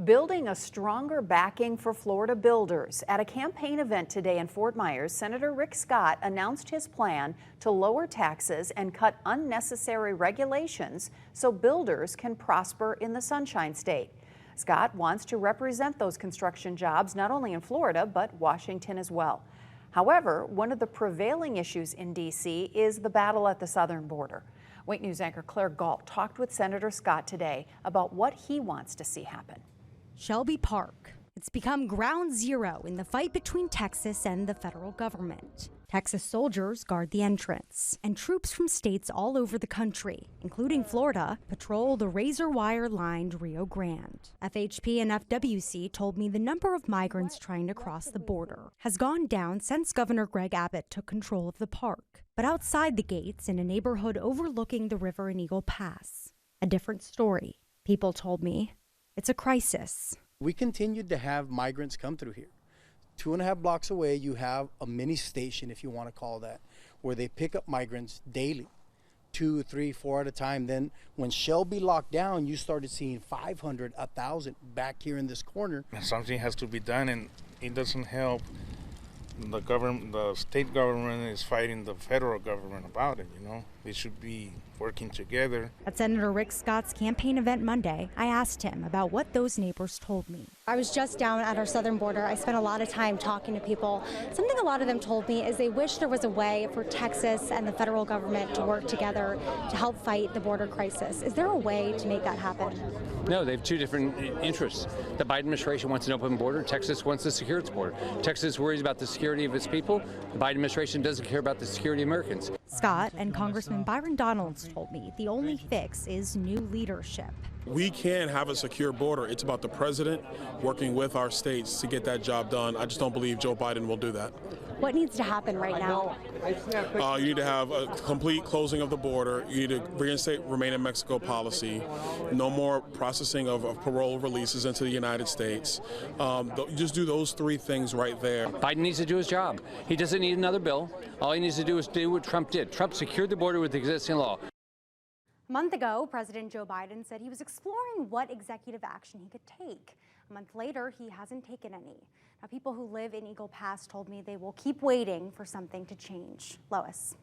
Building a stronger backing for Florida builders. At a campaign event today in Fort Myers, Senator Rick Scott announced his plan to lower taxes and cut unnecessary regulations so builders can prosper in the Sunshine State. Scott wants to represent those construction jobs not only in Florida, but Washington as well. However, one of the prevailing issues in D.C. is the battle at the southern border. Wake News anchor Claire Galt talked with Senator Scott today about what he wants to see happen. Shelby Park. It's become ground zero in the fight between Texas and the federal government. Texas soldiers guard the entrance, and troops from states all over the country, including Florida, patrol the razor wire-lined Rio Grande. FHP and FWC told me the number of migrants trying to cross the border has gone down since Governor Greg Abbott took control of the park. But outside the gates, in a neighborhood overlooking the river in Eagle Pass, a different story. People told me it's a crisis. We continued to have migrants come through here. 2.5 blocks away, you have a mini station, if you want to call that, where they pick up migrants daily, 2, 3, 4 at a time. Then when Shelby locked down, you started seeing 500, 1,000 back here in this corner. Something has to be done, and it doesn't help. The government, the state government is fighting the federal government about it, you know. They should be working together. At Senator Rick Scott's campaign event Monday, I asked him about what those neighbors told me. I was just down at our southern border. I spent a lot of time talking to people. Something a lot of them told me is they wish there was a way for Texas and the federal government to work together to help fight the border crisis. Is there a way to make that happen? No, they have two different interests. The Biden administration wants an open border. Texas wants to secure its border. Texas worries about the security of its people. The Biden administration doesn't care about the security of Americans. Scott and Congressman Byron Donalds told me the only fix is new leadership. We can have a secure border. It's about the president working with our states to get that job done. I just don't believe Joe Biden will do that. What needs to happen right now? You need to have a complete closing of the border. You need to reinstate Remain in Mexico policy. No more processing of parole releases into the United States. Just do those 3 things right there. Biden needs to do his job. He doesn't need another bill. All he needs to do is do what Trump did. Trump secured the border with existing law. A month ago, President Joe Biden said he was exploring what executive action he could take. A month later, he hasn't taken any. Now, people who live in Eagle Pass told me they will keep waiting for something to change. Lois.